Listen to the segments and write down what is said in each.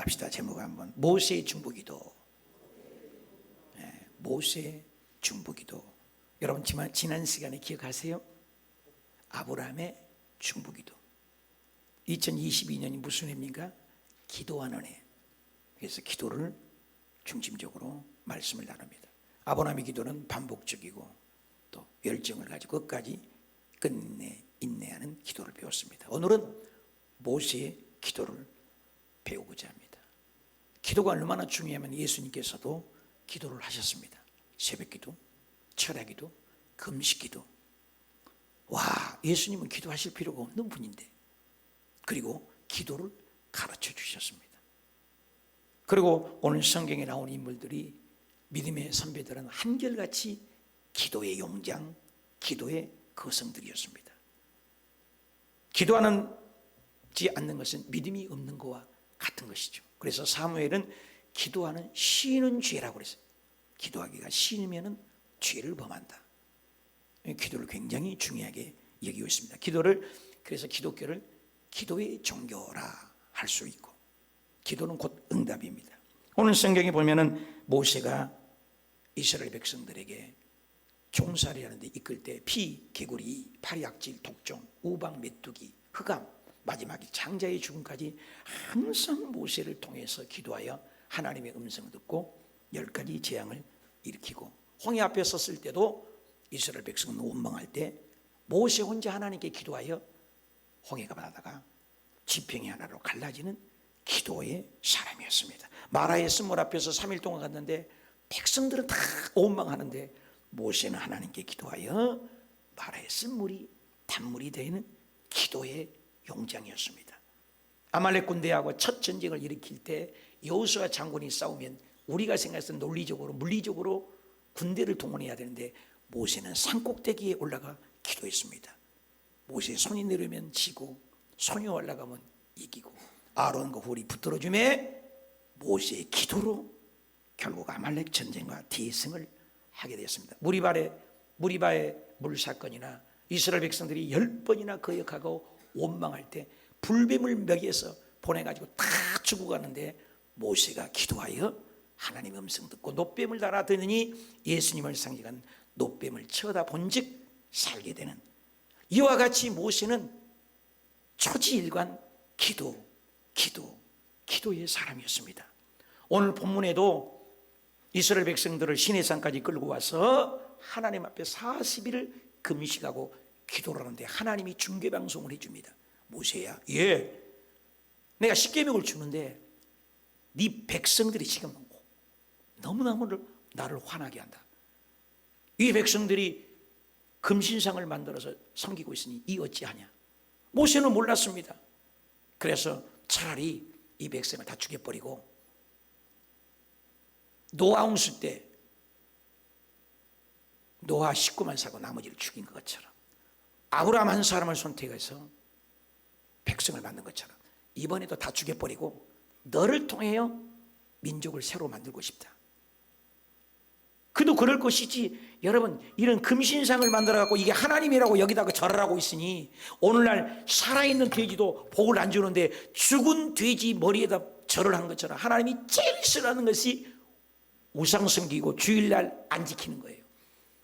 합시다. 제목 한번. 모세의 중보기도. 네, 모세의 중보기도. 여러분 지난 시간에 기억하세요? 아브라함의 중보기도. 2022년이 무슨 해입니까? 기도하는 해. 그래서 기도를 중심적으로 말씀을 나눕니다. 아브라함의 기도는 반복적이고 또 열정을 가지고 끝까지 끝내 인내하는 기도를 배웠습니다. 오늘은 모세의 기도를 배우고자 합니다. 기도가 얼마나 중요하면 예수님께서도 기도를 하셨습니다. 새벽기도, 철야기도, 금식기도. 와, 예수님은 기도하실 필요가 없는 분인데, 그리고 기도를 가르쳐 주셨습니다. 그리고 오늘 성경에 나오는 인물들이, 믿음의 선배들은 한결같이 기도의 용장, 기도의 거성들이었습니다. 기도하지 않는 것은 믿음이 없는 것과 같은 것이죠. 그래서 사무엘은 기도하는 쉬는 죄라고 그랬어요. 기도하기가 쉬면은 죄를 범한다. 기도를 굉장히 중요하게 여기고 있습니다. 기도를, 그래서 기독교를 기도의 종교라 할 수 있고, 기도는 곧 응답입니다. 오늘 성경에 보면은 모세가 이스라엘 백성들에게 종살이 하는데 이끌 때 피, 개구리, 파리악질, 독종, 우박, 메뚜기, 흑암, 마지막에 장자의 죽음까지 항상 모세를 통해서 기도하여 하나님의 음성을 듣고 10가지 재앙을 일으키고, 홍해 앞에 섰을 때도 이스라엘 백성은 원망할 때 모세 혼자 하나님께 기도하여 홍해가 바다가 지평이 하나로 갈라지는 기도의 사람이었습니다. 마라의 쓴물 앞에서 3일 동안 갔는데 백성들은 다 원망하는데 모세는 하나님께 기도하여 마라의 쓴물이 단물이 되는 기도의 용장이었습니다. 아말렉 군대하고 첫 전쟁을 일으킬 때 여호수아 장군이 싸우면 우리가 생각해서 논리적으로 물리적으로 군대를 동원해야 되는데 모세는 산꼭대기에 올라가 기도했습니다. 모세 손이 내려오면 지고 손이 올라가면 이기고, 아론과 훌이 붙들어주매 모세의 기도로 결국 아말렉 전쟁과 대승을 하게 되었습니다. 무리바의 물 사건이나 이스라엘 백성들이 10번이나 거역하고 원망할 때 불뱀을 먹여서 보내가지고 다 죽어가는데 모세가 기도하여 하나님의 음성 듣고 노뱀을 달아드느니 예수님을 상징한 노뱀을 쳐다본 즉 살게 되는, 이와 같이 모세는 초지일관 기도의 사람이었습니다. 오늘 본문에도 이스라엘 백성들을 시내산까지 끌고 와서 하나님 앞에 40일을 금식하고 기도를 하는데 하나님이 중계방송을 해줍니다. 모세야, 내가 십계명을 주는데 네 백성들이 지금 너무너무 나를 화나게 한다. 이 백성들이 금신상을 만들어서 섬기고 있으니 이 어찌하냐. 모세는 몰랐습니다. 그래서 차라리 이 백성을 다 죽여버리고 노아 홍수 때 노아 식구만 살고 나머지를 죽인 것처럼, 아브라함 한 사람을 선택해서 백성을 만든 것처럼 이번에도 다 죽여버리고 너를 통하여 민족을 새로 만들고 싶다. 그도 그럴 것이지. 여러분, 이런 금신상을 만들어갖고 이게 하나님이라고 여기다가 절을 하고 있으니 오늘날 살아있는 돼지도 복을 안 주는데 죽은 돼지 머리에다 절을 하는 것처럼 하나님이 제일 싫어하는 것이 우상 섬기고 주일날 안 지키는 거예요.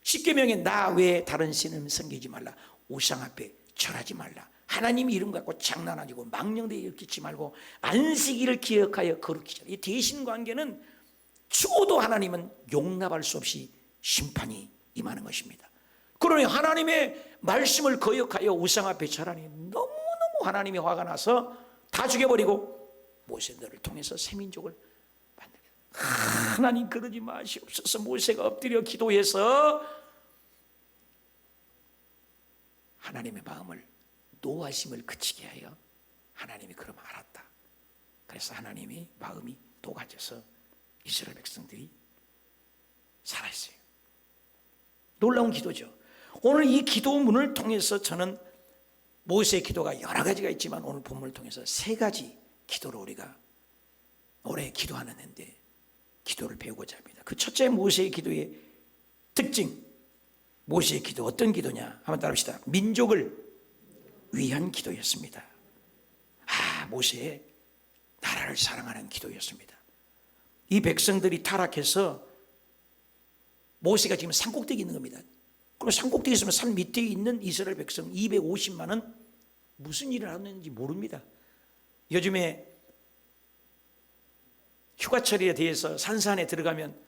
십계명에 나 외에 다른 신은 섬기지 말라, 우상 앞에 절하지 말라, 하나님 이름 갖고 장난하고 망령되이 엮이지 말고 안식일을 기억하여 거룩히 지라. 이 대신관계는 죽어도 하나님은 용납할 수 없이 심판이 임하는 것입니다. 그러니 하나님의 말씀을 거역하여 우상 앞에 절하니 너무너무 하나님이 화가 나서 다 죽여버리고 모세 너를 통해서 새 민족을 만들겠다. 하나님 그러지 마시옵소서. 모세가 엎드려 기도해서 하나님의 마음을, 노하심을 그치게 하여 하나님이 그럼 알았다. 그래서 하나님의 마음이 녹아져서 이스라엘 백성들이 살아있어요. 놀라운 기도죠. 오늘 이 기도문을 통해서 저는 모세의 기도가 여러 가지가 있지만 오늘 본문을 통해서 3가지 기도를 우리가 올해 기도하는 해인데 기도를 배우고자 합니다. 그 첫째 모세의 기도의 특징, 모세의 기도 어떤 기도냐 한번 따라합시다. 민족을 위한 기도였습니다. 모세의 나라를 사랑하는 기도였습니다. 이 백성들이 타락해서 모세가 지금 산꼭대기에 있는 겁니다. 그럼 산꼭대기에 있으면 산 밑에 있는 이스라엘 백성 250만은 무슨 일을 하는지 모릅니다. 요즘에 휴가철에 대해서 산산에 들어가면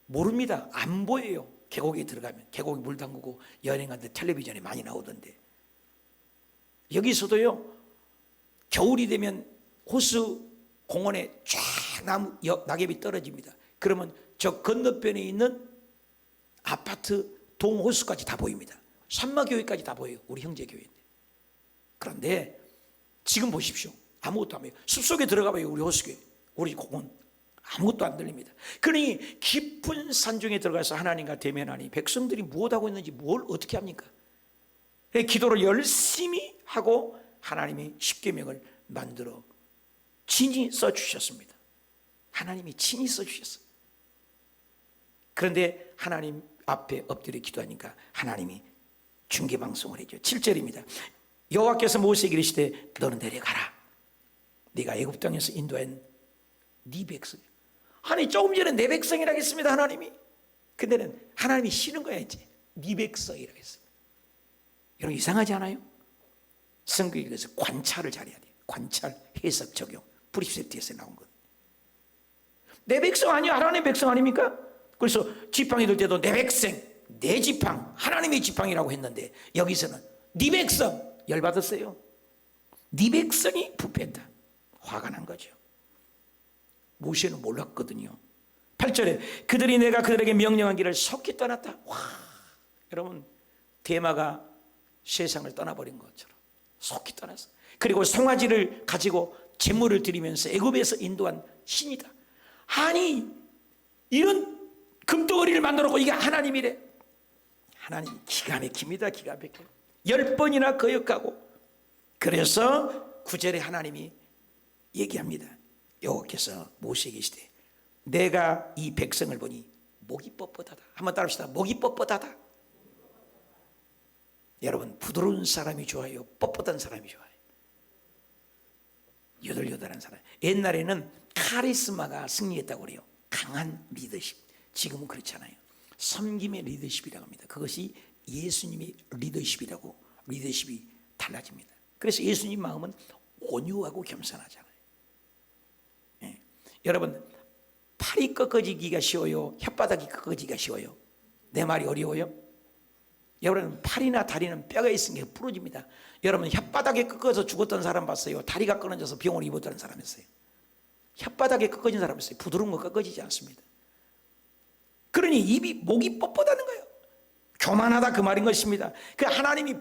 모릅니다. 안 보여요. 계곡에 들어가면 계곡에 물 담그고 여행하는데 텔레비전에 많이 나오던데, 여기서도요 겨울이 되면 호수 공원에 쫙 낙엽이 떨어집니다. 그러면 저 건너편에 있는 아파트 동호수까지 다 보입니다. 산마교회까지 다 보여요. 우리 형제교회인데. 그런데 지금 보십시오. 아무것도 안 보여요. 숲속에 들어가 봐요. 우리 호수교회, 우리 공원, 아무것도 안 들립니다. 그러니 깊은 산중에 들어가서 하나님과 대면하니 백성들이 무엇하고 있는지 뭘 어떻게 합니까? 기도를 열심히 하고 하나님이 십계명을 만들어 친히 써주셨습니다. 하나님이 친히 써주셨어요. 그런데 하나님 앞에 엎드려 기도하니까 하나님이 중계방송을 해줘요. 7절입니다. 여호와께서 모세에게 이르시되 너는 내려가라. 네가 애굽 땅에서 인도한 네 백성. 아니 조금 전에 내 백성이라고 했습니다. 하나님이. 근데는 하나님이 싫은 거야. 이제 네 백성이라고 했습니다. 여러분 이상하지 않아요? 성경에 그래서 관찰을 잘해야 돼요. 관찰, 해석, 적용. 프리셉트에서 나온 것. 내 백성 아니야? 하나님의 백성 아닙니까? 그래서 지팡이 들 때도 내 백성, 내 지팡, 하나님의 지팡이라고 했는데 여기서는 네 백성, 열받았어요. 네 백성이 부패했다. 화가 난 거죠. 모세는 몰랐거든요. 8절에 그들이 내가 그들에게 명령한 길을 속히 떠났다. 와, 여러분 대마가 세상을 떠나버린 것처럼 속히 떠났어. 그리고 송아지를 가지고 제물을 드리면서 애굽에서 인도한 신이다. 아니 이런 금덩어리를 만들었고 이게 하나님이래. 하나님 기가 막힙니다. 기가 막혀. 10번이나 거역하고. 그래서 9절에 하나님이 얘기합니다. 여호와께서 모세에게 이르시되 내가 이 백성을 보니 목이 뻣뻣하다. 한번 따라합시다. 목이 뻣뻣하다. 여러분 부드러운 사람이 좋아요? 뻣뻣한 사람이 좋아요? 요들요들한 사람. 옛날에는 카리스마가 승리했다고 그래요. 강한 리더십. 지금은 그렇잖아요. 섬김의 리더십이라고 합니다. 그것이 예수님의 리더십이라고. 리더십이 달라집니다. 그래서 예수님 마음은 온유하고 겸손하잖아요. 예. 여러분 팔이 꺾어지기가 쉬워요? 혓바닥이 꺾어지기가 쉬워요? 내 말이 어려워요? 여러분 팔이나 다리는 뼈가 있으니까 부러집니다. 여러분 혓바닥에 꺾어서 죽었던 사람 봤어요? 다리가 끊어져서 병원에 입었다는 사람 있어요? 혓바닥에 꺾어진 사람 있어요? 부드러운 거 꺾어지지 않습니다. 그러니 목이 뻣뻣하는 거예요. 교만하다 그 말인 것입니다. 그 하나님이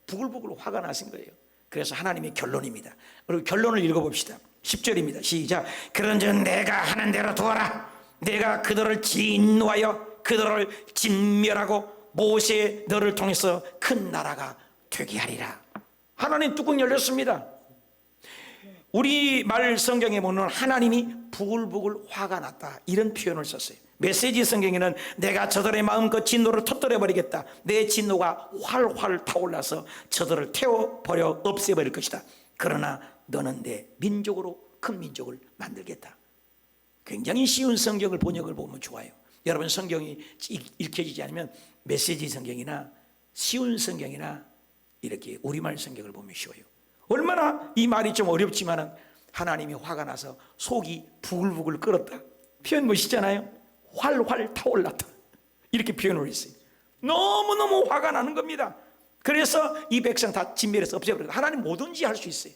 부글부글 화가 나신 거예요. 그래서 하나님의 결론입니다. 그리고 결론을 읽어봅시다. 10절입니다. 시작. 그런즉 내가 하는 대로 두어라. 내가 그들을 진노하여 그들을 진멸하고 모세 너를 통해서 큰 나라가 되게 하리라. 하나님 뚜껑 열렸습니다. 우리말 성경에 보면 하나님이 부글부글 화가 났다 이런 표현을 썼어요. 메시지 성경에는 내가 저들의 마음껏 진노를 터뜨려버리겠다. 내 진노가 활활 타올라서 저들을 태워버려 없애버릴 것이다. 그러나 너는 내 민족으로 큰 민족을 만들겠다. 굉장히 쉬운 성경을 번역을 보면 좋아요. 여러분 성경이 읽혀지지 않으면 메시지 성경이나 쉬운 성경이나 이렇게 우리말 성경을 보면 쉬워요. 얼마나 이 말이 좀 어렵지만은 하나님이 화가 나서 속이 부글부글 끓었다. 표현 멋있잖아요. 활활 타올랐다. 이렇게 표현을 했어요. 너무너무 화가 나는 겁니다. 그래서 이 백성 다 진멸해서 없애버렸다. 하나님 뭐든지 할 수 있어요.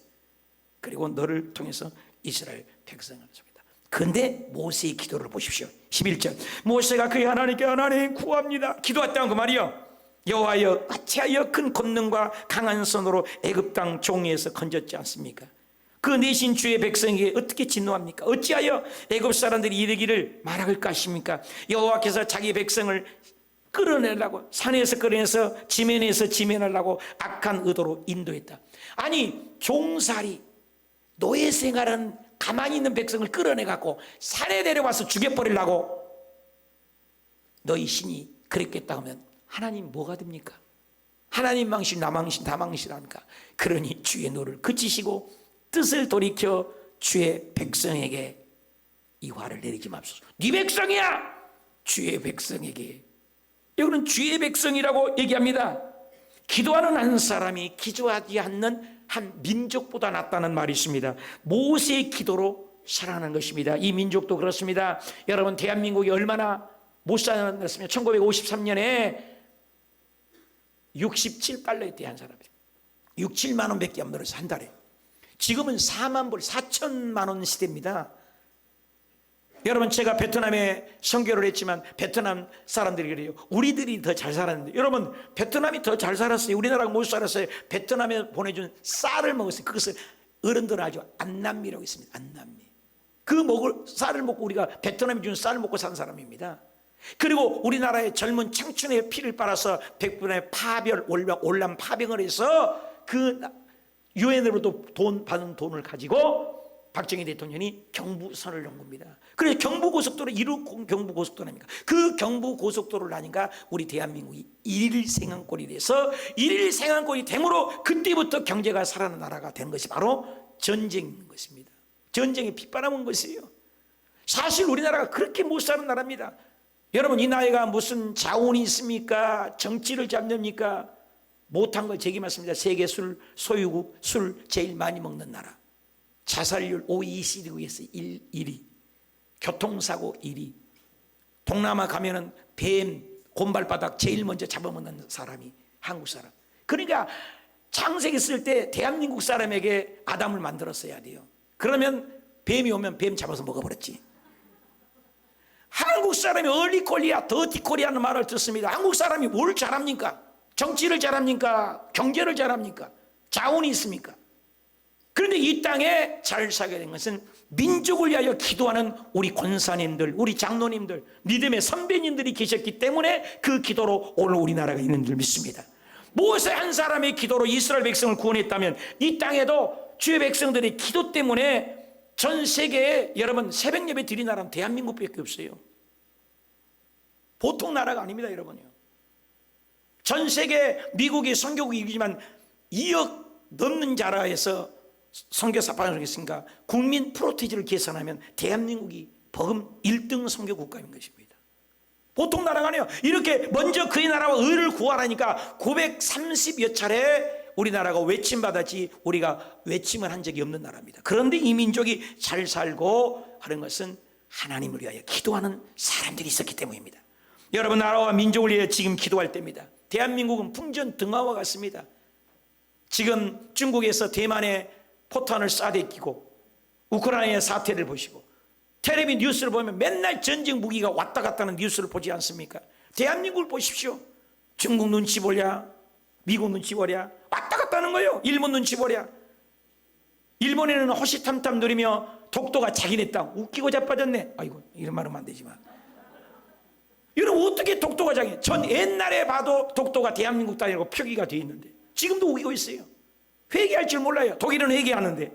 그리고 너를 통해서 이스라엘 백성을 섭니다. 그런데 모세의 기도를 보십시오. 11절 모세가 그의 하나님께 하나님 구합니다. 기도했다는 그 말이요. 여호와여 어찌하여 큰 권능과 강한 손으로 애굽 땅 종에서 건졌지 않습니까? 그 내신 주의 백성에게 어떻게 진노합니까? 어찌하여 애굽 사람들이 이르기를 말할까 하십니까? 여호와께서 자기 백성을 끌어내려고 산에서 끌어내서 지면에서 지면하려고 악한 의도로 인도했다. 아니 종살이 노예 생활은 가만히 있는 백성을 끌어내갖고 산에 데려와서 죽여버리려고 너희 신이 그랬겠다 하면 하나님 뭐가 됩니까? 하나님 망신 나 망신 다 망신하니까. 그러니 주의 노를 그치시고 뜻을 돌이켜 주의 백성에게 이 화를 내리지 맙소서. 네 백성이야. 주의 백성에게. 여기는 주의 백성이라고 얘기합니다. 기도하는 한 사람이 기도하지 않는 한 민족보다 낫다는 말이 있습니다. 모세의 기도로 살아나는 것입니다. 이 민족도 그렇습니다. 여러분, 대한민국이 얼마나 못 살았으면 1953년에 67달러에 대한 사람이에요. 6, 7만 원밖에 안 벌어서 한 달에. 지금은 4만 불, 4천만 원 시대입니다. 여러분, 제가 베트남에 선교를 했지만 베트남 사람들이 그래요. 우리들이 더 잘 살았는데, 여러분, 베트남이 더 잘 살았어요. 우리나라가 못 살았어요. 베트남에 보내준 쌀을 먹었어요. 그것을 어른들은 아주 안남미라고 있습니다. 안남미. 그 먹을 쌀을 먹고, 우리가 베트남이 준 쌀을 먹고 산 사람입니다. 그리고 우리나라의 젊은 청춘의 피를 빨아서 백분의 파별, 올람 파병을 해서 그 유엔으로도 돈 받은 돈을 가지고 박정희 대통령이 경부선을 놓은 겁니다. 그래서 경부고속도로, 이루 경부고속도로입니까? 그 경부고속도로를 하니까 우리 대한민국이 일일 생활권이 돼서, 일일 생활권이 되므로 그때부터 경제가 살아나는 나라가 된 것이 바로 전쟁인 것입니다. 전쟁에 빗바람은 것이에요. 사실 우리나라가 그렇게 못 사는 나라입니다. 여러분, 이 나이가 무슨 자원이 있습니까? 정치를 잡습니까? 못한 걸 제기 맞습니다. 세계 술 소유국, 술 제일 많이 먹는 나라. 자살률 OECD국에서 1위, 교통사고 1위. 동남아 가면은 뱀, 곰발바닥 제일 먼저 잡아먹는 사람이 한국 사람. 그러니까 창세기 쓸 때 대한민국 사람에게 아담을 만들었어야 돼요. 그러면 뱀이 오면 뱀 잡아서 먹어버렸지. 한국 사람이 얼리 코리아, 더티 코리아는 말을 듣습니다. 한국 사람이 뭘 잘합니까? 정치를 잘합니까? 경제를 잘합니까? 자원이 있습니까? 그런데 이 땅에 잘 살게 된 것은 민족을 위하여 기도하는 우리 권사님들, 우리 장로님들, 믿음의 선배님들이 계셨기 때문에 그 기도로 오늘 우리나라가 있는 줄 믿습니다. 모세 한 사람의 기도로 이스라엘 백성을 구원했다면 이 땅에도 주의 백성들의 기도 때문에 전 세계에, 여러분, 새벽 예배 드린 나라는 대한민국밖에 없어요. 보통 나라가 아닙니다, 여러분요. 전 세계, 미국이 선교국이지만 2억 넘는 나라에서 선교사 방송했으니까 국민 프로테이지를 계산하면 대한민국이 버금 1등 선교 국가인 것입니다. 보통 나라가 아니에요. 이렇게 먼저 그의 나라와 의를 구하라니까 930여 차례 우리나라가 외침받았지 우리가 외침을 한 적이 없는 나라입니다. 그런데 이 민족이 잘 살고 하는 것은 하나님을 위하여 기도하는 사람들이 있었기 때문입니다. 여러분, 나라와 민족을 위해 지금 기도할 때입니다. 대한민국은 풍전등화와 같습니다. 지금 중국에서 대만에 포탄을 쏴대끼고 우크라이나의 사태를 보시고 텔레비 뉴스를 보면 맨날 전쟁 무기가 왔다 갔다 하는 뉴스를 보지 않습니까? 대한민국을 보십시오. 중국 눈치 보랴, 미국 눈치 보랴, 왔다 갔다 하는 거예요. 일본 눈치 보랴. 일본에는 호시탐탐 누리며 독도가 자기네 땅. 웃기고 자빠졌네. 아이고, 이런 말 하면 안 되지만, 여러분, 어떻게 독도가 자기? 전 옛날에 봐도 독도가 대한민국 땅이라고 표기가 되어 있는데 지금도 우기고 있어요. 회개할 줄 몰라요. 독일은 회개하는데.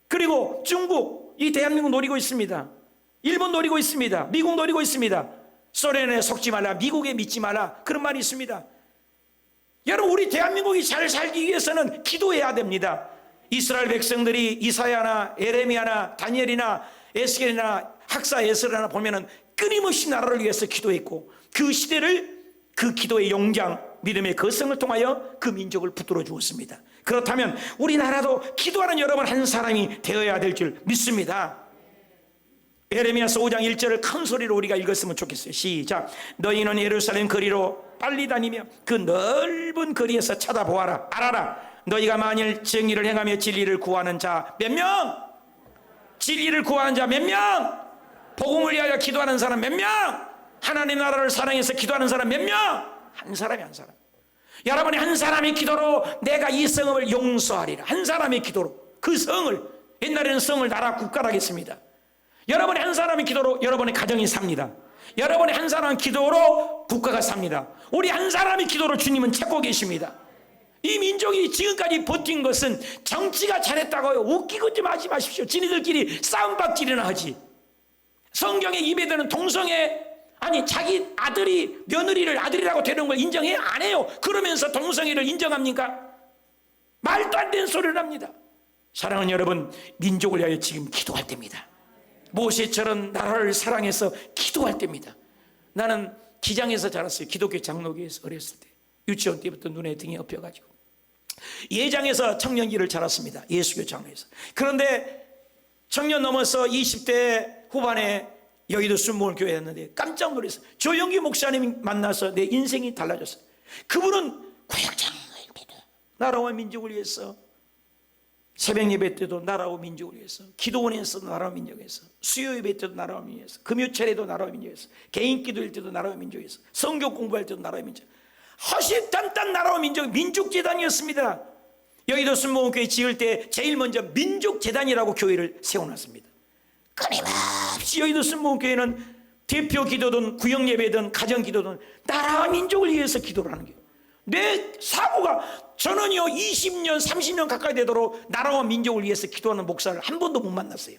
그리고 중국, 이 대한민국 노리고 있습니다. 일본 노리고 있습니다. 미국 노리고 있습니다. 소련에 속지 말라, 미국에 믿지 말라, 그런 말이 있습니다. 여러분, 우리 대한민국이 잘 살기 위해서는 기도해야 됩니다. 이스라엘 백성들이 이사야나 에레미야나 다니엘이나 에스겔이나 학사 에스라나 보면은 끊임없이 나라를 위해서 기도했고, 그 시대를 그 기도의 용장, 믿음의 거성을 통하여 그 민족을 붙들어 주었습니다. 그렇다면 우리나라도 기도하는 여러분 한 사람이 되어야 될 줄 믿습니다. 에레미야서 5장 1절을 큰 소리로 우리가 읽었으면 좋겠어요. 시작. 너희는 예루살렘 거리로 빨리 다니며 그 넓은 거리에서 찾아보아라. 알아라. 너희가 만일 정의를 행하며 진리를 구하는 자 몇 명? 진리를 구하는 자 몇 명? 복음을 위하여 기도하는 사람 몇 명? 하나님 나라를 사랑해서 기도하는 사람 몇 명? 한 사람이 한 사람. 여러분이 한 사람의 기도로 내가 이 성을 용서하리라. 한 사람의 기도로 그 성을, 옛날에는 성을 나라 국가라 했습니다. 여러분이 한 사람의 기도로 여러분의 가정이 삽니다. 여러분이 한 사람의 기도로 국가가 삽니다. 우리 한 사람의 기도로 주님은 찾고 계십니다. 이 민족이 지금까지 버틴 것은 정치가 잘했다고요. 웃기고 좀 하지 마십시오. 지네들끼리 싸움박질이나 하지. 성경에 입에 드는 동성애, 아니 자기 아들이 며느리를 아들이라고 되는 걸 인정해? 안 해요. 그러면서 동성애를 인정합니까? 말도 안 되는 소리를 합니다. 사랑하는 여러분, 민족을 위하여 지금 기도할 때입니다. 모세처럼 나라를 사랑해서 기도할 때입니다. 나는 기장에서 자랐어요. 기독교 장로교에서 어렸을 때. 유치원 때부터 눈에 등에 엎여가지고 예장에서 청년기를 자랐습니다. 예수교 장로에서. 그런데 청년 넘어서 20대 후반에 여의도 순복음 교회였는데 깜짝 놀랐어요. 조영기 목사님 만나서 내 인생이 달라졌어요. 그분은 구역장을 믿어 나라와 민족을 위해서, 새벽 예배 때도 나라와 민족을 위해서, 기도원에서 나라와 민족을 위해서, 수요 예배 때도 나라와 민족을 위해서, 금요철에도 나라와 민족을 위해서, 개인 기도일 때도 나라와 민족을 위해서, 성경 공부할 때도 나라와 민족, 허심탄탄 나라와 민족재단이었습니다. 여의도 순복음교회 지을 때 제일 먼저 민족재단이라고 교회를 세워놨습니다. 끊임없이 여의도 순복음교회는 대표 기도든 구역 예배든 가정 기도든 나라와 민족을 위해서 기도를 하는 거예요. 내 사고가, 저는요 20년 30년 가까이 되도록 나라와 민족을 위해서 기도하는 목사를 한 번도 못 만났어요.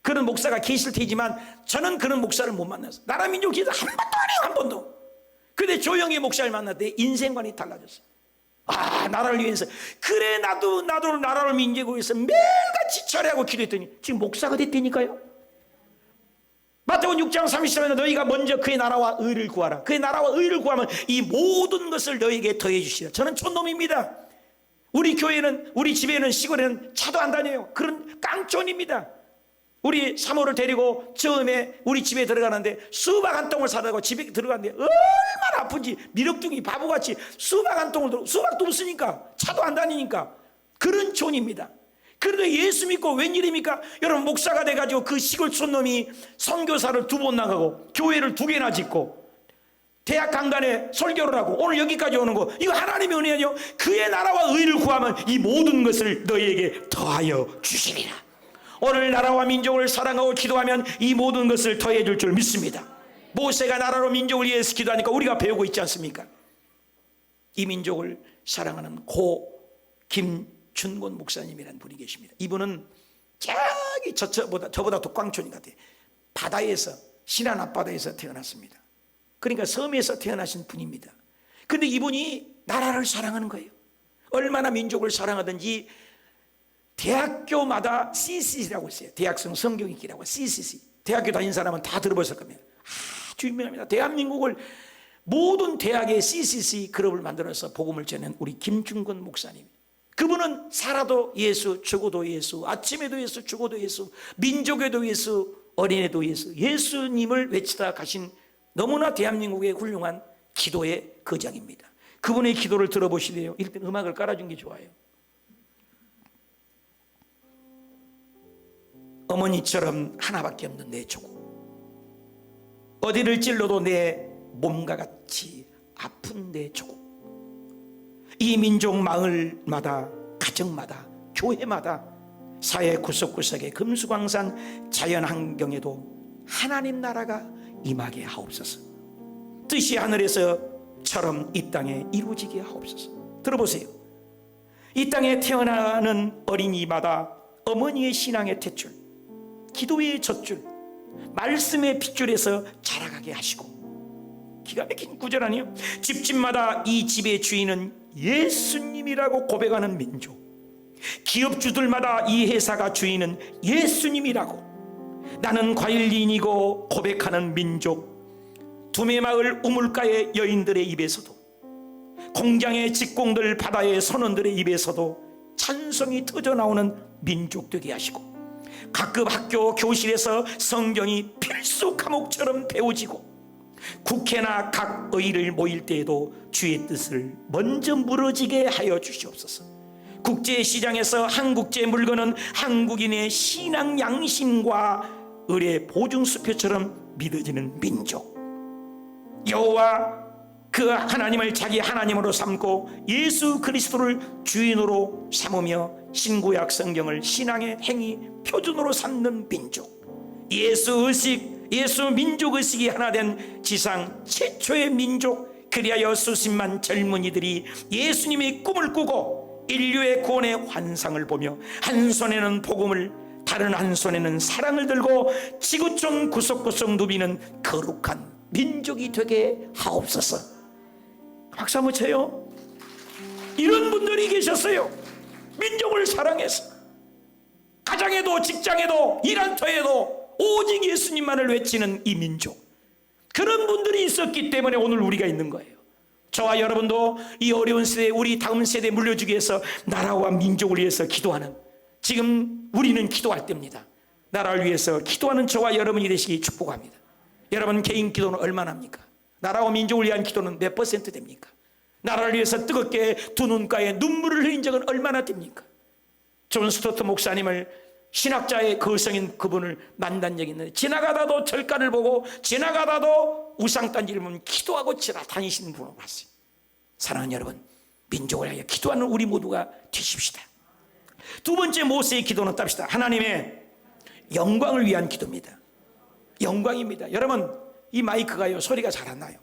그런 목사가 계실 테지만 저는 그런 목사를 못 만났어요. 나라 민족 기도 한 번도 안 해요. 한 번도. 근데 조영희 목사를 만날 때 인생관이 달라졌어요. 아, 나라를 위해서, 그래 나도 나라를 민족을 위해서 매일같이 절하고 기도했더니 지금 목사가 됐다니까요. 마태복음 6장 30절에 너희가 먼저 그의 나라와 의를 구하라. 그의 나라와 의를 구하면 이 모든 것을 너희에게 더해 주시라. 저는 촌놈입니다. 우리 교회는, 우리 집에는, 시골에는 차도 안 다녀요. 그런 깡촌입니다. 우리 사모를 데리고 처음에 우리 집에 들어가는데 수박 한 통을 사다가 집에 들어갔는데 얼마나 아픈지, 미륵둥이 바보같이 수박 한 통을 들고, 수박도 없으니까, 차도 안 다니니까 그런 촌입니다. 그런데 예수 믿고 웬일입니까? 여러분, 목사가 돼가지고 그 시골 촌놈이 선교사를 2번 나가고 교회를 2개나 짓고 대학 강단에 설교를 하고 오늘 여기까지 오는 거, 이거 하나님의 은혜 아니요? 그의 나라와 의를 구하면 이 모든 것을 너희에게 더하여 주시리라. 오늘 나라와 민족을 사랑하고 기도하면 이 모든 것을 더해 줄 줄 믿습니다. 모세가 나라로 민족을 위해서 기도하니까 우리가 배우고 있지 않습니까? 이 민족을 사랑하는 고 김준곤 목사님이라는 분이 계십니다. 이분은 저기 저보다 독광촌이 같아요. 바다에서, 신안 앞바다에서 태어났습니다. 그러니까 섬에서 태어나신 분입니다. 그런데 이분이 나라를 사랑하는 거예요. 얼마나 민족을 사랑하든지 대학교마다 CCC라고 있어요. 대학생 성경읽기라고 CCC. 대학교 다닌 사람은 다 들어보셨을 겁니다. 아주 유명합니다. 대한민국을 모든 대학에 CCC 클럽을 만들어서 복음을 전하는 우리 김준건 목사님. 그분은 살아도 예수, 죽어도 예수, 아침에도 예수, 죽어도 예수, 민족에도 예수, 어린애도 예수, 예수님을 외치다 가신 너무나 대한민국의 훌륭한 기도의 거장입니다. 그분의 기도를 들어보시래요. 일단 음악을 깔아준 게 좋아요. 어머니처럼 하나밖에 없는 내 조국, 어디를 찔러도 내 몸과 같이 아픈 내 조국, 이 민족 마을마다, 가정마다, 교회마다, 사회 구석구석의 금수강산 자연환경에도 하나님 나라가 임하게 하옵소서. 뜻이 하늘에서처럼 이 땅에 이루어지게 하옵소서. 들어보세요. 이 땅에 태어나는 어린이마다 어머니의 신앙의 탯줄, 기도의 젖줄, 말씀의 핏줄에서 자라가게 하시고, 기가 막힌 구절 아니에요? 집집마다 이 집의 주인은 예수님이라고 고백하는 민족, 기업주들마다 이 회사가 주인은 예수님이라고 나는 과일인이고 고백하는 민족, 두메마을 우물가의 여인들의 입에서도, 공장의 직공들, 바다의 선원들의 입에서도 찬송이 터져나오는 민족 되게 하시고, 각급 학교 교실에서 성경이 필수 과목처럼 배워지고, 국회나 각 의를 모일 때에도 주의 뜻을 먼저 물어지게 하여 주시옵소서. 국제시장에서 한국제 물건은 한국인의 신앙 양심과 의의 보증수표처럼 믿어지는 민족, 여호와 그 하나님을 자기 하나님으로 삼고 예수 그리스도를 주인으로 삼으며 신구약 성경을 신앙의 행위 표준으로 삼는 민족, 예수의식, 예수 민족의식이 하나 된 지상 최초의 민족, 그리하여 수십만 젊은이들이 예수님의 꿈을 꾸고 인류의 구원의 환상을 보며 한 손에는 복음을, 다른 한 손에는 사랑을 들고 지구촌 구석구석 누비는 거룩한 민족이 되게 하옵소서. 박수 한번 쳐요. 이런 분들이 계셨어요. 민족을 사랑해서 가정에도 직장에도 일한터에도 오직 예수님만을 외치는 이 민족, 그런 분들이 있었기 때문에 오늘 우리가 있는 거예요. 저와 여러분도 이 어려운 시대에 우리 다음 세대에 물려주기 위해서 나라와 민족을 위해서 기도하는, 지금 우리는 기도할 때입니다. 나라를 위해서 기도하는 저와 여러분이 되시기 축복합니다. 여러분 개인 기도는 얼마나 합니까? 나라와 민족을 위한 기도는 몇 퍼센트 됩니까? 나라를 위해서 뜨겁게 두 눈가에 눈물을 흘린 적은 얼마나 됩니까? 존 스토트 목사님을, 신학자의 거성인 그분을 만난 적이 있는데, 지나가다도 절간을 보고 지나가다도 우상단지를 보면 기도하고 지나다니시는 분을 봤어요. 사랑하는 여러분, 민족을 위하여 기도하는 우리 모두가 되십시다. 두 번째 모세의 기도는 답시다. 하나님의 영광을 위한 기도입니다. 영광입니다. 여러분, 이 마이크가요 소리가 잘 안 나요.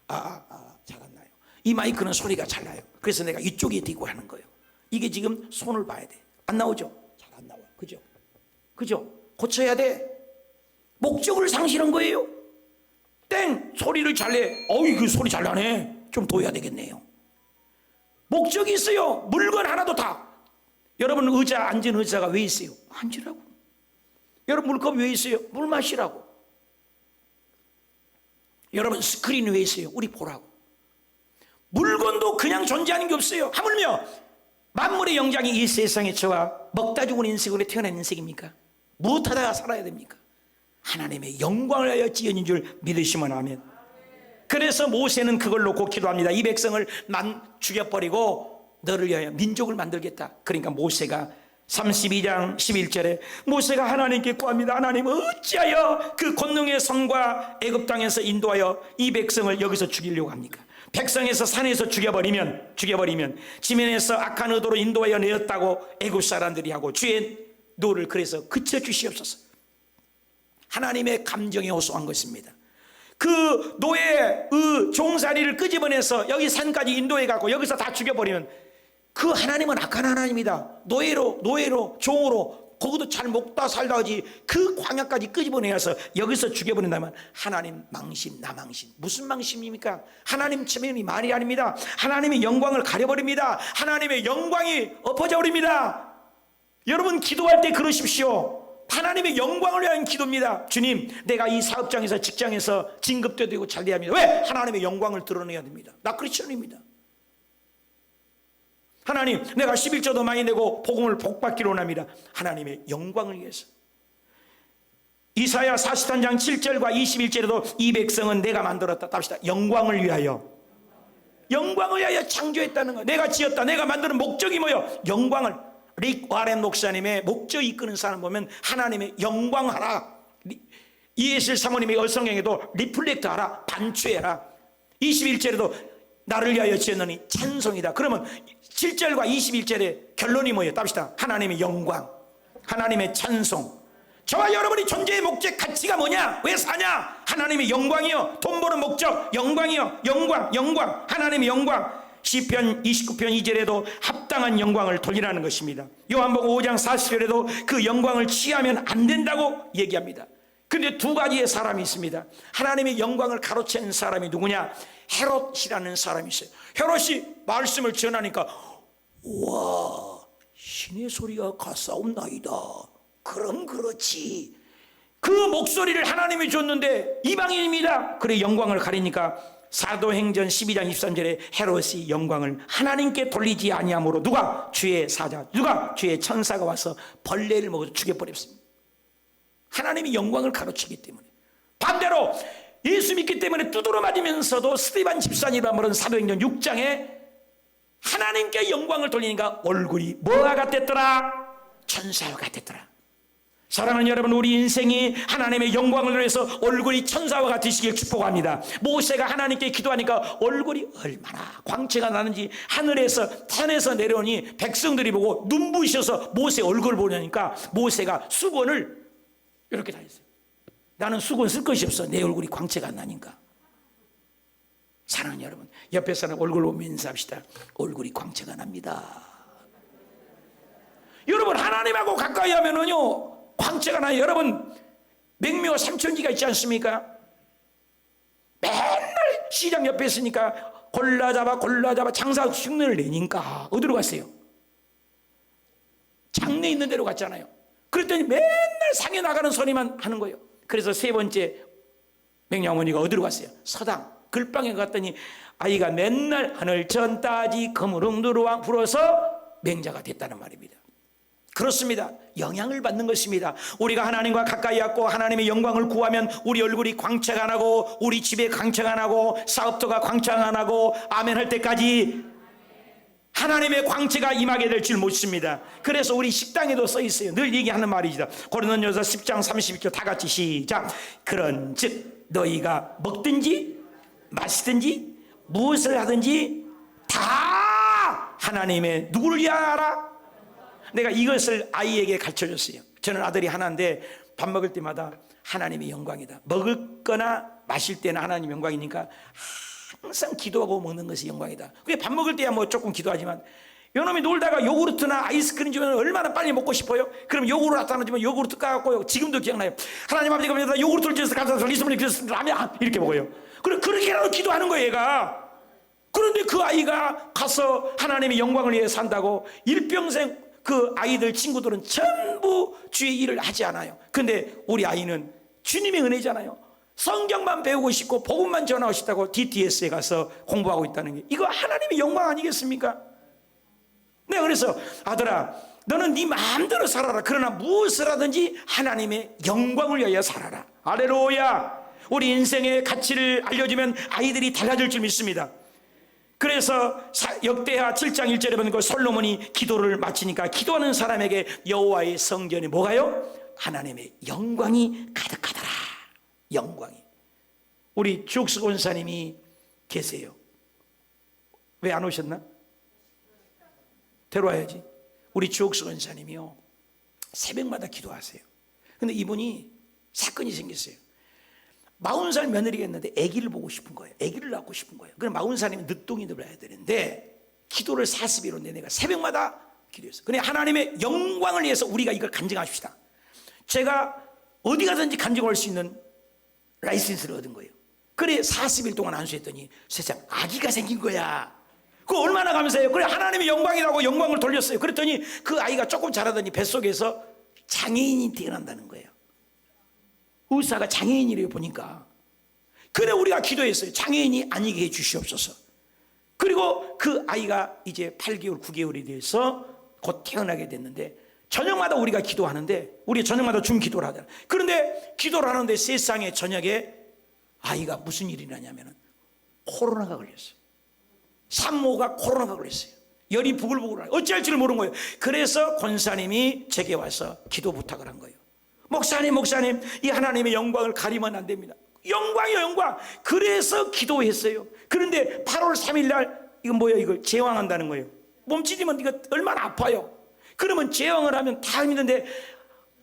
잘 안 나요. 이 마이크는 소리가 잘 나요. 그래서 내가 이쪽에 대고 하는 거예요. 이게 지금 손을 봐야 돼. 안 나오죠? 잘 안 나와. 그죠? 고쳐야 돼. 목적을 상실한 거예요. 땡! 소리를 잘 내. 그 소리 잘 나네. 좀 둬야 되겠네요. 목적이 있어요. 물건 하나도 다. 여러분 앉은 의자가 왜 있어요? 앉으라고. 여러분 물컵 왜 있어요? 물 마시라고. 여러분 스크린 왜 있어요? 우리 보라고. 물건도 그냥 존재하는 게 없어요. 하물며 만물의 영장이 이 세상에 저와 먹다 죽은 인생으로 태어난 인생입니까? 무엇하다가 살아야 됩니까? 하나님의 영광을 위하여 지어진 줄 믿으시면 아멘. 그래서 모세는 그걸 놓고 기도합니다. 이 백성을 죽여버리고 너를 위하여 민족을 만들겠다. 그러니까 모세가 32장 11절에 모세가 하나님께 구합니다. 하나님, 어찌하여 그 권능의 성과 애굽 땅에서 인도하여 이 백성을 여기서 죽이려고 합니까? 백성에서 산에서 죽여버리면 지면에서 악한 의도로 인도하여 내었다고 애굽 사람들이 하고 주의 노를 그래서 그쳐주시옵소서. 하나님의 감정에 호소한 것입니다. 그 노예 종살이를 끄집어내서 여기 산까지 인도해 갖고 여기서 다 죽여버리면 그 하나님은 악한 하나님이다. 노예로 종으로 거기도 잘 먹다 살다 하지 그 광야까지 끄집어내서 여기서 죽여버린다면 하나님 망신, 나 망신. 무슨 망신입니까? 하나님 체면이 말이 아닙니다. 하나님의 영광을 가려버립니다. 하나님의 영광이 엎어져 버립니다. 여러분 기도할 때 그러십시오. 하나님의 영광을 위한 기도입니다. 주님, 내가 이 사업장에서 직장에서 진급도 되고 잘 돼야 합니다. 왜? 하나님의 영광을 드러내야 됩니다. 나 크리스천입니다. 하나님, 내가 11조도 많이 내고 복음을 복받기로 원합니다. 하나님의 영광을 위해서. 이사야 43장 7절과 21절에도 이 백성은 내가 만들었다. 답시다. 영광을 위하여 창조했다는 거예요. 내가 지었다. 내가 만드는 목적이 뭐예요? 영광을. 릭 와렌 목사님의 목적 이끄는 사람 보면 하나님의 영광하라. 이예실 사모님의 얼성경에도 리플렉트하라. 반추해라. 21절에도 나를 위하여 지었느니 찬송이다. 그러면 7절과 21절의 결론이 뭐예요? 답시다. 하나님의 영광, 하나님의 찬송. 저와 여러분이 존재의 목적, 가치가 뭐냐? 왜 사냐? 하나님의 영광이요. 돈 버는 목적, 영광이요. 영광. 하나님의 영광. 시편 29편 2절에도 합당한 영광을 돌리라는 것입니다. 요한복음 5장 40절에도 그 영광을 취하면 안 된다고 얘기합니다. 근데 두 가지의 사람이 있습니다. 하나님의 영광을 가로채는 사람이 누구냐? 헤롯이라는 사람이 있어요. 헤롯이 말씀을 전하니까 우와, 신의 소리가 가싸움나이다. 그럼 그렇지. 그 목소리를 하나님이 줬는데 이방인입니다. 그래 영광을 가리니까 사도행전 12장 23절에 헤롯이 영광을 하나님께 돌리지 아니하므로 누가? 주의 사자, 누가? 주의 천사가 와서 벌레를 먹어서 죽여버렸습니다. 하나님이 영광을 가로치기 때문에. 반대로 예수 믿기 때문에 두드러 맞으면서도 스데반 집사니라 말은 사도행전 6장에 하나님께 영광을 돌리니까 얼굴이 뭐가 같았더라? 천사와 같았더라. 사랑하는 여러분, 우리 인생이 하나님의 영광을 위해서 얼굴이 천사와 같으시길 축복합니다. 모세가 하나님께 기도하니까 얼굴이 얼마나 광채가 나는지 하늘에서 산에서 내려오니 백성들이 보고 눈부셔서 모세 얼굴을 보려니까 모세가 수건을 이렇게 다 했어요. 나는 수건 쓸 것이 없어. 내 얼굴이 광채가 안 나니까. 사랑하는 여러분, 옆에 사람 얼굴 보면 인사합시다. 얼굴이 광채가 납니다. 여러분, 하나님하고 가까이 하면은요 광채가 나요. 여러분, 맥미와 삼천지가 있지 않습니까? 맨날 시장 옆에 있으니까 골라잡아 장사 흉내를 내니까 어디로 갔어요? 장례 있는 데로 갔잖아요. 그랬더니 맨날 상에 나가는 소리만 하는 거예요. 그래서 세 번째 맹녀어머니가 어디로 갔어요? 서당 글방에 갔더니 아이가 맨날 하늘 천 따지 거무릉두루왕 불어서 맹자가 됐다는 말입니다. 그렇습니다. 영향을 받는 것입니다. 우리가 하나님과 가까이 왔고 하나님의 영광을 구하면 우리 얼굴이 광채가 안 나고 우리 집에 광채가 안 나고 사업도가 광채가 안 나고 아멘 할 때까지 하나님의 광채가 임하게 될 줄 믿습니다. 그래서 우리 식당에도 써 있어요. 늘 얘기하는 말이죠. 고린도전서 10장 32절 다 같이 시작. 그런즉 너희가 먹든지 마시든지 무엇을 하든지 다 하나님의 누구를 위하라? 내가 이것을 아이에게 가르쳐줬어요. 저는 아들이 하나인데 밥 먹을 때마다 하나님의 영광이다. 먹을 거나 마실 때는 하나님의 영광이니까 항상 기도하고 먹는 것이 영광이다. 그게 밥 먹을 때야 뭐 조금 기도하지만 요놈이 놀다가 요구르트나 아이스크림 주면 얼마나 빨리 먹고 싶어요? 그럼 요구르트 갖다 주면 요구르트 까갖고 지금도 기억나요. 하나님 아버지가 여기다 요구르트를 주셔서 감사합니다. 리스문을 주셔서 라면 이렇게 먹어요. 그렇게라도 기도하는 거예요 얘가. 그런데 그 아이가 가서 하나님의 영광을 위해 산다고 일평생 그 아이들 친구들은 전부 주의 일을 하지 않아요. 근데 우리 아이는 주님의 은혜잖아요. 성경만 배우고 싶고 복음만 전하고 싶다고 DTS에 가서 공부하고 있다는 게 이거 하나님의 영광 아니겠습니까? 내가 그래서 아들아 너는 네 마음대로 살아라. 그러나 무엇을 하든지 하나님의 영광을 위하여 살아라. 할렐루야. 우리 인생의 가치를 알려주면 아이들이 달라질 줄 믿습니다. 그래서 역대하 7장 1절에 보면 그 솔로몬이 기도를 마치니까 기도하는 사람에게 여호와의 성전에 뭐가요? 하나님의 영광이 가득하더라. 영광이. 우리 주옥수 권사님이 계세요. 왜 안 오셨나? 데려와야지. 우리 주옥수 권사님이요 새벽마다 기도하세요. 근데 이분이 사건이 생겼어요. 40살 며느리가 있는데 아기를 보고 싶은 거예요. 아기를 낳고 싶은 거예요. 그럼 40살이면 늦둥이 들어야 되는데 기도를 40일인데 내가 새벽마다 기도했어요. 그래 하나님의 영광을 위해서 우리가 이걸 간증하십시다. 제가 어디 가든지 간증할 수 있는 라이센스를 얻은 거예요. 그래 40일 동안 안수했더니 세상 아기가 생긴 거야. 그거 얼마나 감사해요. 그래 하나님의 영광이라고 영광을 돌렸어요. 그랬더니 그 아이가 조금 자라더니 뱃속에서 장애인이 태어난다는 거예요. 의사가 장애인이래요 보니까. 그래 우리가 기도했어요. 장애인이 아니게 해주시옵소서. 그리고 그 아이가 이제 8개월 9개월이 돼서 곧 태어나게 됐는데 저녁마다 우리가 기도하는데 우리 저녁마다 기도를 하잖아요. 그런데 기도를 하는데 세상에 저녁에 아이가 무슨 일이 나냐면 코로나가 걸렸어요. 산모가 코로나가 걸렸어요. 열이 부글부글 나요. 어찌할 줄 모르는 거예요. 그래서 권사님이 제게 와서 기도 부탁을 한 거예요. 목사님 이 하나님의 영광을 가리면 안 됩니다. 영광이요 영광. 그래서 기도했어요. 그런데 8월 3일 날 이건 뭐예요? 이걸 제왕한다는 거예요. 몸cid으면 이거 얼마나 아파요. 그러면 제왕을 하면 다 힘든데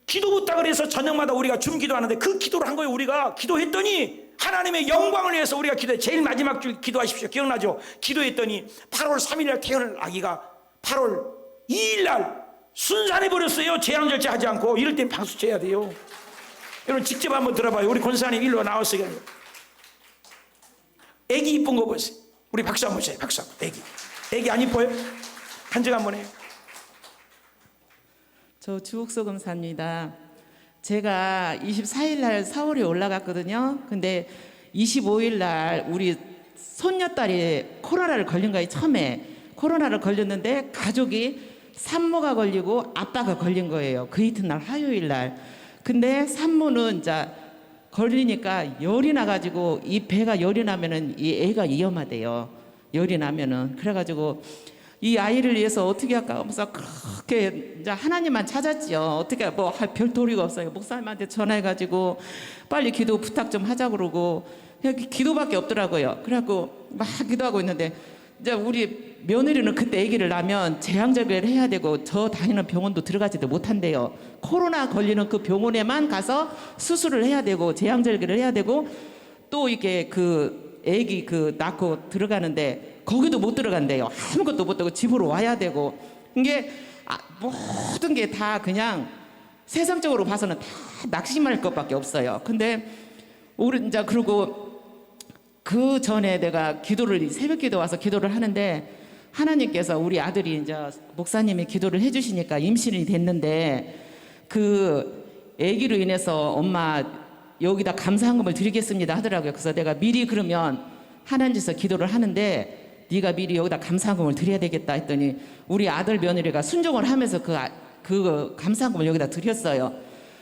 기도 부탁을 해서 저녁마다 우리가 기도하는데 그 기도를 한 거예요. 우리가 기도했더니 하나님의 영광을 위해서 우리가 기도해. 제일 마지막 줄 기도하십시오. 기억나죠? 기도했더니 8월 3일 날 태어날 아기가 8월 2일 날 순산해 버렸어요. 제왕 절차하지 않고. 이럴 땐 박수 쳐야 돼요. 여러분 직접 한번 들어봐요. 우리 권사님 일로 나왔어요. 애기 이쁜 거 보세요. 우리 박수 한번 쳐요. 박수 한번. 애기 안 이뻐요? 한증 한번 해요. 저 주옥서 검사입니다. 제가 24일 날 서울에 올라갔거든요. 근데 25일 날 우리 손녀딸이 코로나를 걸린 거예요. 처음에 코로나를 걸렸는데 가족이 산모가 걸리고 아빠가 걸린 거예요. 그 이튿날 화요일 날. 근데 산모는 이제 걸리니까 열이 나가지고 이 배가 열이 나면은 이 애가 위험하대요. 열이 나면은. 그래가지고 이 아이를 위해서 어떻게 할까 하면서 그렇게 이제 하나님만 찾았지요. 어떻게 뭐 할 별 도리가 없어요. 목사님한테 전화해가지고 빨리 기도 부탁 좀 하자 그러고 그냥 기도밖에 없더라고요. 그래갖고 막 기도하고 있는데 이제 우리 며느리는 그때 아기를 낳으면 제왕절개를 해야 되고 저 다니는 병원도 들어가지도 못한대요. 코로나 걸리는 그 병원에만 가서 수술을 해야 되고 제왕절개를 해야 되고 또 이게 그 아기 그 낳고 들어가는데 거기도 못 들어간대요. 아무것도 못 하고 집으로 와야 되고 이게 모든 게 다 그냥 세상적으로 봐서는 다 낙심할 것밖에 없어요. 근데 우리 이제 그러고 그 전에 내가 기도를 새벽 기도 와서 기도를 하는데 하나님께서 우리 아들이 이제 목사님이 기도를 해주시니까 임신이 됐는데 그 아기로 인해서 엄마 여기다 감사한금을 드리겠습니다 하더라고요. 그래서 내가 미리 그러면 하나님께서 기도를 하는데 네가 미리 여기다 감사한금을 드려야 되겠다 했더니 우리 아들 며느리가 순종을 하면서 그 감사한금을 여기다 드렸어요.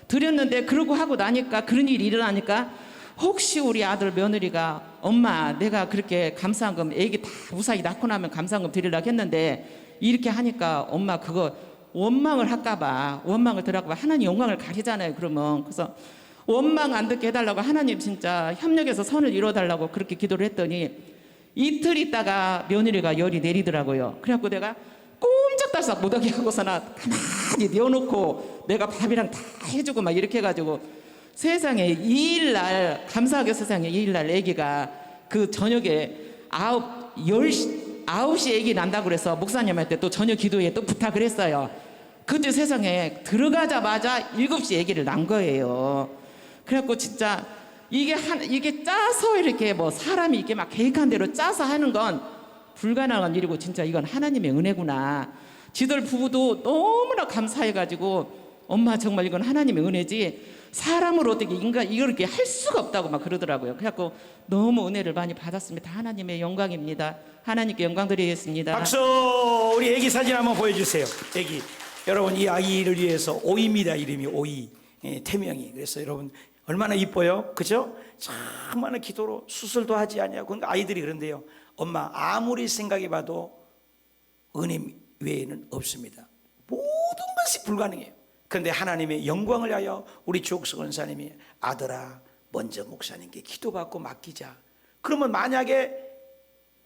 드렸는데 그러고 하고 나니까 그런 일이 일어나니까 혹시 우리 아들 며느리가 엄마 내가 그렇게 감사한금 애기 다 무사히 낳고 나면 감사한금 드리려고 했는데 이렇게 하니까 엄마 그거 원망을 할까봐 원망을 들어갈까봐 하나님 영광을 가리잖아요. 그러면 그래서 원망 안 듣게 해달라고 하나님 진짜 협력해서 선을 이루어달라고 그렇게 기도를 했더니 이틀 있다가 며느리가 열이 내리더라고요. 그래갖고 내가 꼼짝달싹 못하게 하고서나 가만히 내어놓고 내가 밥이랑 다 해주고 막 이렇게 해가지고 세상에 2일날 감사하게 세상에 2일날 아기가 그 저녁에 9시 아기 난다고 그래서 목사님한테 또 저녁 기도에 또 부탁을 했어요. 그때 세상에 들어가자마자 7시 아기를 낳은 거예요. 그래갖고 진짜 이게 짜서 이렇게 뭐 사람이 이렇게 막 계획한 대로 짜서 하는 건 불가능한 일이고 진짜 이건 하나님의 은혜구나. 지들 부부도 너무나 감사해가지고 엄마 정말 이건 하나님의 은혜지 사람으로 어떻게 인간 이걸 이렇게 할 수가 없다고 막 그러더라고요. 그래갖고 너무 은혜를 많이 받았습니다. 하나님의 영광입니다. 하나님께 영광 드리겠습니다. 박수. 우리 아기 사진 한번 보여주세요. 아기 여러분 이 아기를 위해서 오이입니다. 이름이 오이 태명이. 그래서 여러분 얼마나 이뻐요, 그죠? 정말 기도로 수술도 하지 않냐고. 그러니까 아이들이 그런데요, 엄마 아무리 생각해봐도 은혜 외에는 없습니다. 모든 것이 불가능해요. 그런데 하나님의 영광을 위하여 우리 조옥석 원사님이 아들아 먼저 목사님께 기도받고 맡기자. 그러면 만약에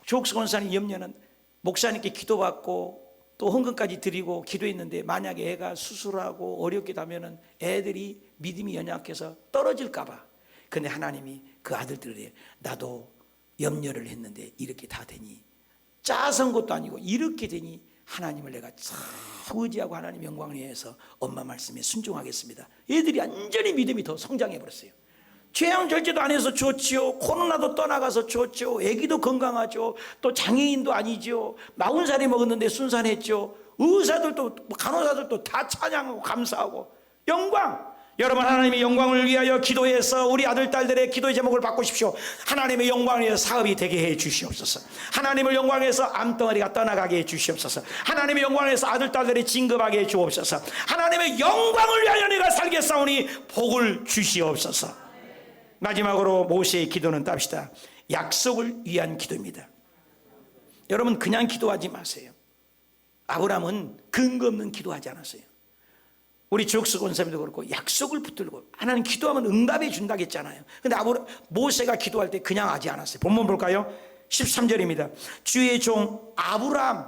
조옥석 원사님 염려는 목사님께 기도받고 또 헌금까지 드리고 기도했는데 만약에 애가 수술하고 어렵게 되면은 애들이 믿음이 연약해서 떨어질까봐. 근데 하나님이 그 아들들에 나도 염려를 했는데 이렇게 다 되니 짜선 것도 아니고 이렇게 되니 하나님을 내가 참 의지하고 하나님 영광을 위해서 엄마 말씀에 순종하겠습니다. 애들이 완전히 믿음이 더 성장해 버렸어요. 죄양 절제도 안 해서 좋지요. 코로나도 떠나가서 좋죠. 애기도 건강하죠. 또 장애인도 아니죠. 40살이 먹었는데 순산했죠. 의사들도 간호사들도 다 찬양하고 감사하고 영광. 여러분 하나님의 영광을 위하여 기도해서 우리 아들 딸들의 기도의 제목을 바꾸십시오. 하나님의 영광을 위해서 사업이 되게 해 주시옵소서. 하나님을 영광해서 암덩어리가 떠나가게 해 주시옵소서. 하나님의 영광에서 아들 딸들이 진급하게 해 주옵소서. 하나님의 영광을 위하여 내가 살겠사오니 복을 주시옵소서. 마지막으로 모세의 기도는 답시다. 약속을 위한 기도입니다. 여러분 그냥 기도하지 마세요. 아브라함은 근거 없는 기도하지 않았어요. 우리 조옥석 원사님도 그렇고 약속을 붙들고 하나님 기도하면 응답해 준다고 했잖아요. 근데 모세가 기도할 때 그냥 하지 않았어요. 본문 볼까요? 13절입니다. 주의 종 아브라함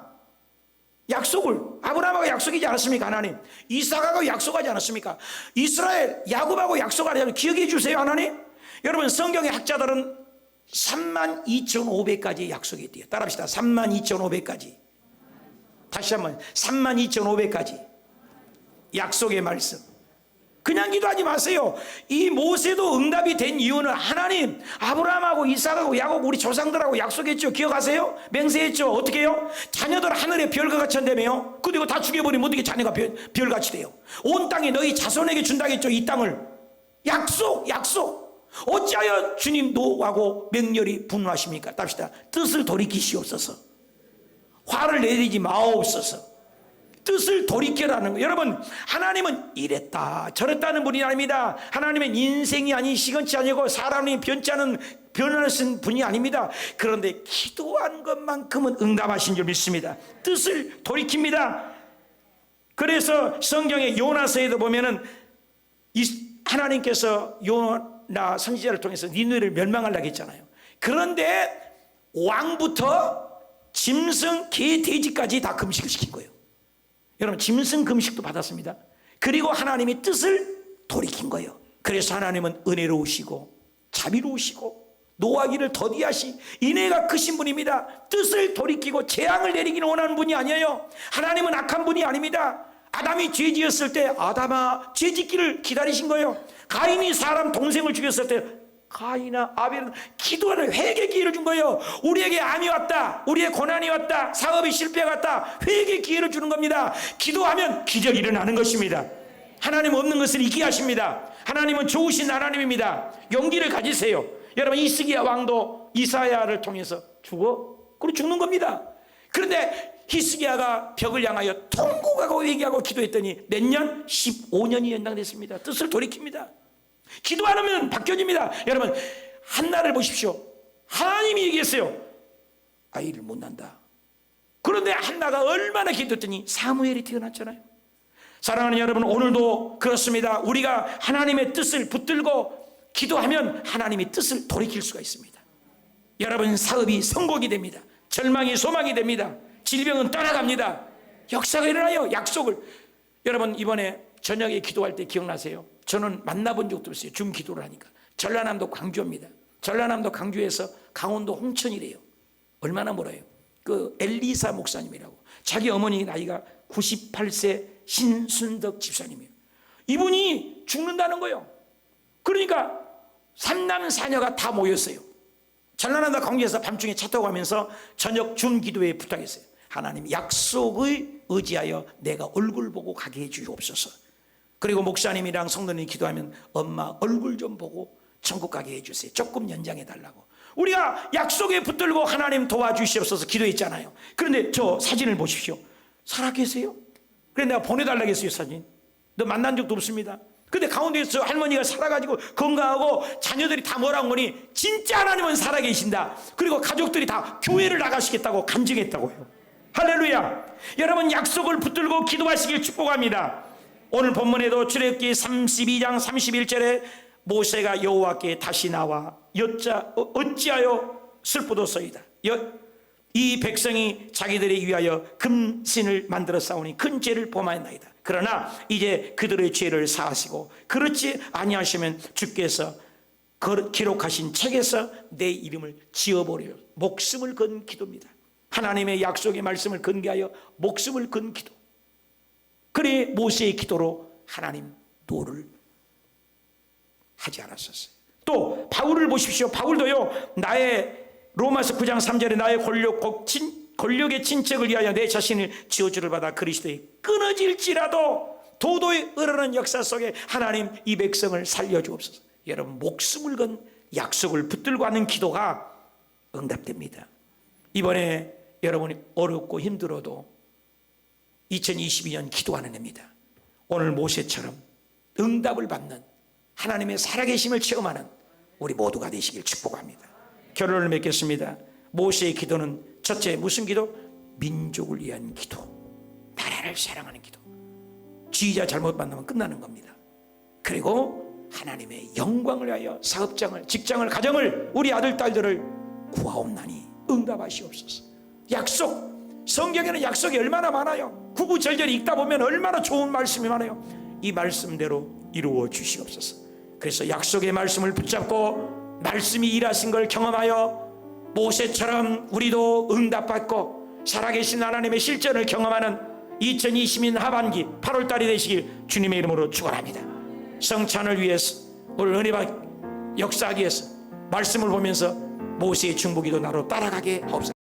약속을 아브라함하고 약속이지 않았습니까? 하나님 이삭하고 약속하지 않았습니까? 이스라엘 야곱하고 약속하지 않았습니까? 기억해 주세요 하나님. 여러분 성경의 학자들은 32,500가지의 약속이 있대요. 따라합시다. 32,500가지. 다시 한번 32,500가지 약속의 말씀. 그냥 기도하지 마세요. 이 모세도 응답이 된 이유는 하나님 아브라함하고 이삭하고 야곱 우리 조상들하고 약속했죠. 기억하세요? 맹세했죠. 어떻게 해요? 자녀들 하늘의 별과 같이 한다며요. 그리고 다 죽여버리면 어떻게 자녀가 별같이 돼요? 온 땅에 너희 자손에게 준다겠죠. 이 땅을. 약속. 어찌하여 주님 노하고 맹렬히 분노하십니까? 답시다. 뜻을 돌이키시옵소서. 화를 내리지 마옵소서. 뜻을 돌이켜라는 거예요. 여러분 하나님은 이랬다 저랬다는 분이 아닙니다. 하나님은 인생이 아닌 시건치 아니고 사람이 변하신 분이 아닙니다. 그런데 기도한 것만큼은 응답하신 줄 믿습니다. 뜻을 돌이킵니다. 그래서 성경의 요나서에도 보면은 하나님께서 요나 선지자를 통해서 니느웨를 멸망하려고 했잖아요. 그런데 왕부터 짐승, 개, 돼지까지 다 금식을 시킨 거예요. 여러분 짐승 금식도 받았습니다. 그리고 하나님이 뜻을 돌이킨 거예요. 그래서 하나님은 은혜로우시고 자비로우시고 노하기를 더디하시 인애가 크신 분입니다. 뜻을 돌이키고 재앙을 내리기는 원하는 분이 아니에요. 하나님은 악한 분이 아닙니다. 아담이 죄 지었을 때 아담아 죄 짓기를 기다리신 거예요. 가인이 사람 동생을 죽였을 때 가인아 아벨은 기도하는 회개 기회를 준 거예요. 우리에게 암이 왔다, 우리의 고난이 왔다, 사업이 실패가 왔다, 회개 기회를 주는 겁니다. 기도하면 기적이 일어나는 것입니다. 하나님은 없는 것을 있게 하십니다. 하나님은 좋으신 하나님입니다. 용기를 가지세요. 여러분, 히스기야 왕도 이사야를 통해서 그리고 죽는 겁니다. 그런데 히스기야가 벽을 향하여 통곡하고 회개하고 기도했더니 몇 년? 15년이 연장됐습니다. 뜻을 돌이킵니다. 기도 안 하면 바뀌어집니다. 여러분, 한나를 보십시오. 하나님이 얘기했어요. 아이를 못 낳는다. 그런데 한나가 얼마나 기도했더니 사무엘이 태어났잖아요. 사랑하는 여러분, 오늘도 그렇습니다. 우리가 하나님의 뜻을 붙들고 기도하면 하나님의 뜻을 돌이킬 수가 있습니다. 여러분, 사업이 성공이 됩니다. 절망이 소망이 됩니다. 질병은 떠나갑니다. 역사가 일어나요. 약속을. 여러분, 이번에 저녁에 기도할 때 기억나세요? 저는 만나본 적도 없어요. 줌 기도를 하니까. 전라남도 광주입니다. 전라남도 광주에서 강원도 홍천이래요. 얼마나 멀어요? 그 엘리사 목사님이라고. 자기 어머니 나이가 98세 신순덕 집사님이에요. 이분이 죽는다는 거예요. 그러니까 삼남 사녀가 다 모였어요. 전라남도 광주에서 밤중에 차 타고 가면서 저녁 줌 기도에 부탁했어요. 하나님, 약속을 의지하여 내가 얼굴 보고 가게 해 주옵소서. 그리고 목사님이랑 성도님이 기도하면 엄마 얼굴 좀 보고 천국 가게 해 주세요. 조금 연장해 달라고. 우리가 약속에 붙들고 하나님 도와주시옵소서 기도했잖아요. 그런데 저 사진을 보십시오. 살아계세요? 그래 내가 보내달라고 했어요. 사진. 너 만난 적도 없습니다. 근데 가운데서 저 할머니가 살아가지고 건강하고 자녀들이 다 뭐라고 하니 진짜 하나님은 살아계신다. 그리고 가족들이 다 교회를 나가시겠다고 간증했다고요. 할렐루야. 여러분, 약속을 붙들고 기도하시길 축복합니다. 오늘 본문에도 출애굽기 32장 31절에 모세가 여호와께 다시 나와 여짜 어찌하여 슬프도소이다. 이 백성이 자기들에 위하여 금신을 만들어 싸우니 큰 죄를 범하였나이다. 그러나 이제 그들의 죄를 사하시고 그렇지 아니하시면 주께서 기록하신 책에서 내 이름을 지워버려요. 목숨을 건 기도입니다. 하나님의 약속의 말씀을 근거하여 목숨을 건 기도. 그래 모세의 기도로 하나님 도를 하지 않았었어요. 또 바울을 보십시오. 바울도요, 나의 로마서 9장 3절에 나의 권력의 친척을 위하여 내 자신을 지어주를 받아 그리스도에 끊어질지라도 도도에 이르는 역사 속에 하나님 이 백성을 살려주옵소서. 여러분, 목숨을 건 약속을 붙들고 하는 기도가 응답됩니다. 이번에 여러분이 어렵고 힘들어도 2022년 기도하는 해입니다. 오늘 모세처럼 응답을 받는 하나님의 살아계심을 체험하는 우리 모두가 되시길 축복합니다. 결론을 맺겠습니다. 모세의 기도는 첫째 무슨 기도? 민족을 위한 기도, 나라를 사랑하는 기도. 지휘자 잘못 만나면 끝나는 겁니다. 그리고 하나님의 영광을 위하여 사업장을, 직장을, 가정을, 우리 아들 딸들을 구하옵나니 응답하시옵소서. 약속, 성경에는 약속이 얼마나 많아요. 구구절절 읽다 보면 얼마나 좋은 말씀이 많아요. 이 말씀대로 이루어 주시옵소서. 그래서 약속의 말씀을 붙잡고 말씀이 일하신 걸 경험하여 모세처럼 우리도 응답받고 살아계신 하나님의 실전을 경험하는 2020년 하반기 8월달이 되시길 주님의 이름으로 축원합니다. 성찬을 위해서 오늘 은혜받 역사하기 위해서 말씀을 보면서 모세의 중보기도 나로 따라가게 하옵소서.